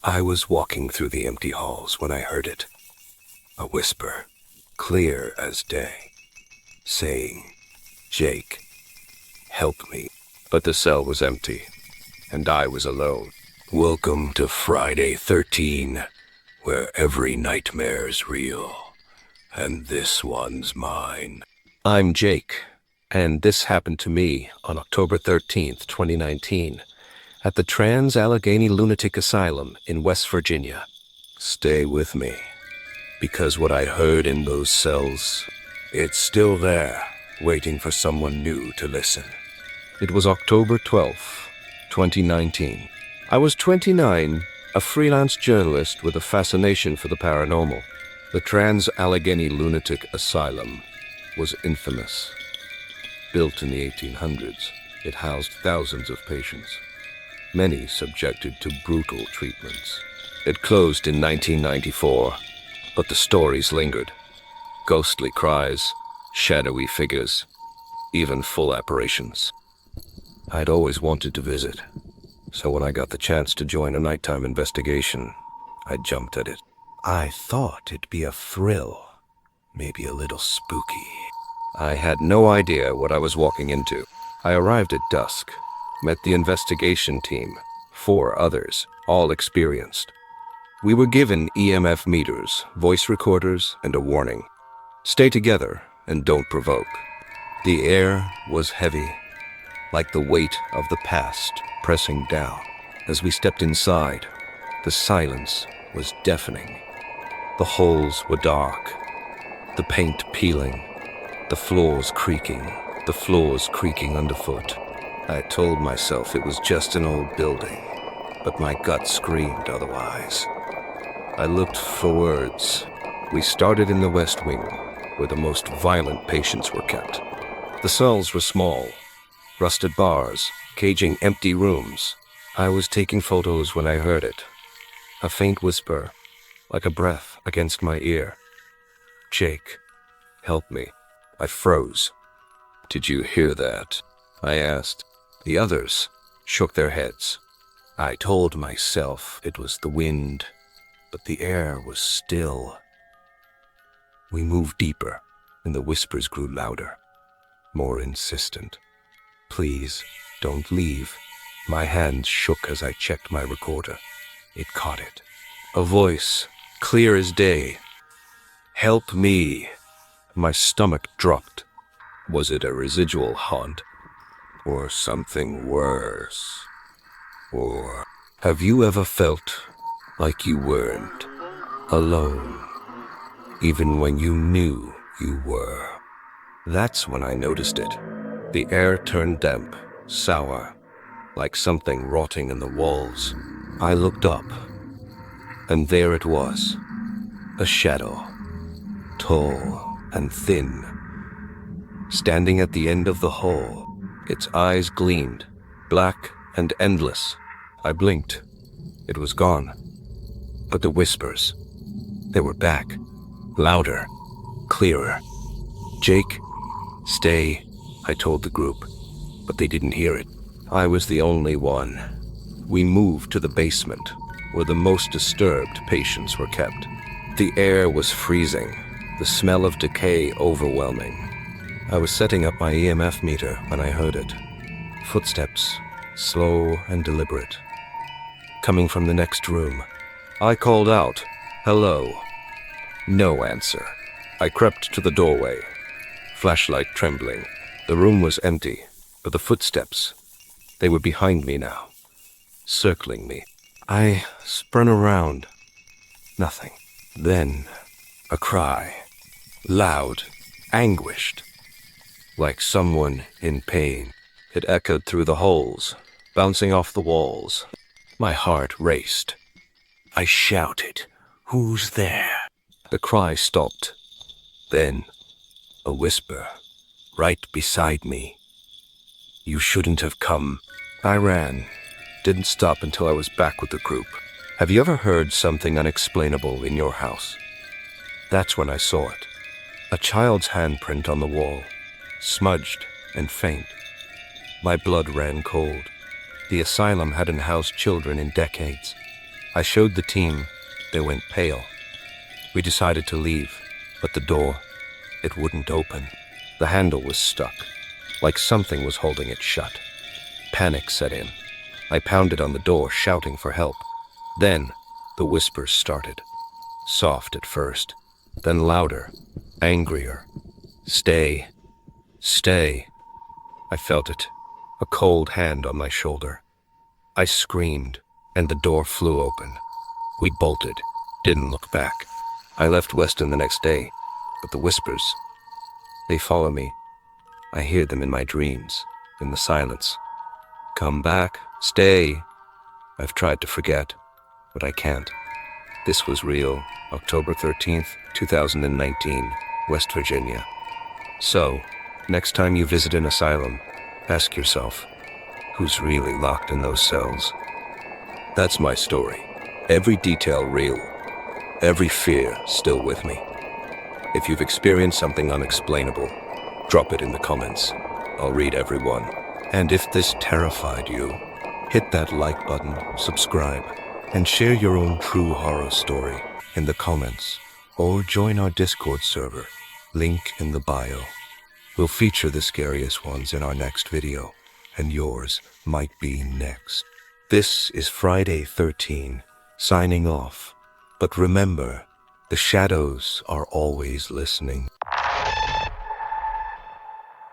I was walking through the empty halls when I heard it. A whisper, clear as day, saying, "Jake, help me." But the cell was empty, and I was alone. Welcome to Friday 13, where every nightmare's real, and this one's mine. I'm Jake, and this happened to me on October 13th, 2019, at the Trans-Allegheny Lunatic Asylum in West Virginia. Stay with me, because what I heard in those cells, it's still there, waiting for someone new to listen. It was October 12th, 2019. I was 29, a freelance journalist with a fascination for the paranormal. The Trans-Allegheny Lunatic Asylum was infamous. Built in the 1800s, it housed thousands of patients, many subjected to brutal treatments. It closed in 1994, but the stories lingered. Ghostly cries, shadowy figures, even full apparitions. I'd always wanted to visit, so when I got the chance to join a nighttime investigation, I jumped at it. I thought it'd be a thrill, maybe a little spooky. I had no idea what I was walking into. I arrived at dusk, met the investigation team, 4 others, all experienced. We were given EMF meters, voice recorders, and a warning. Stay together and don't provoke. The air was heavy, like the weight of the past pressing down. As we stepped inside, the silence was deafening. The halls were dark, the paint peeling, the floors creaking underfoot. I told myself it was just an old building, but my gut screamed otherwise. I looked for words. We started in the West Wing, where the most violent patients were kept. The cells were small, rusted bars, caging empty rooms. I was taking photos when I heard it. A faint whisper, like a breath against my ear. "Jake, help me." I froze. "Did you hear that?" I asked. The others shook their heads. I told myself it was the wind, but the air was still. We moved deeper, and the whispers grew louder, more insistent. "Please, don't leave." My hands shook as I checked my recorder. It caught it. A voice, clear as day. "Help me." My stomach dropped. Was it a residual haunt? Or something worse? Or have you ever felt like you weren't alone, even when you knew you were? That's when I noticed it. The air turned damp, sour, like something rotting in the walls. I looked up, and there it was, a shadow, tall and thin, standing at the end of the hall. Its eyes gleamed, black and endless. I blinked. It was gone. But the whispers, they were back, louder, clearer. "Jake, stay," I told the group, but they didn't hear it. I was the only one. We moved to the basement, where the most disturbed patients were kept. The air was freezing, the smell of decay overwhelming. I was setting up my EMF meter when I heard it. Footsteps, slow and deliberate, coming from the next room. I called out, "Hello." No answer. I crept to the doorway, flashlight trembling. The room was empty, but the footsteps, they were behind me now, circling me. I spun around. Nothing. Then, a cry, loud, anguished, like someone in pain. It echoed through the halls, bouncing off the walls. My heart raced. I shouted, "Who's there?" The cry stopped. Then, a whisper, right beside me. "You shouldn't have come." I ran, didn't stop until I was back with the group. Have you ever heard something unexplainable in your house? That's when I saw it. A child's handprint on the wall, smudged and faint. My blood ran cold. The asylum hadn't housed children in decades. I showed the team. They went pale. We decided to leave, but the door, it wouldn't open. The handle was stuck, like something was holding it shut. Panic set in. I pounded on the door, shouting for help. Then, the whispers started. Soft at first, then louder, angrier. Stay. Stay. I felt it, a cold hand on my shoulder. I screamed, and the door flew open. We bolted, didn't look back. I left Weston the next day, but the whispers, they follow me. I hear them in my dreams, in the silence. Come back, stay. I've tried to forget, but I can't. This was real, October 13th, 2019, West Virginia. So, next time you visit an asylum, ask yourself, who's really locked in those cells? That's my story. Every detail real. Every fear still with me. If you've experienced something unexplainable, drop it in the comments. I'll read every one. And if this terrified you, hit that like button, subscribe, and share your own true horror story in the comments, or join our Discord server, link in the bio. We'll feature the scariest ones in our next video, and yours might be next. This is Friday 13, signing off. But remember, the shadows are always listening.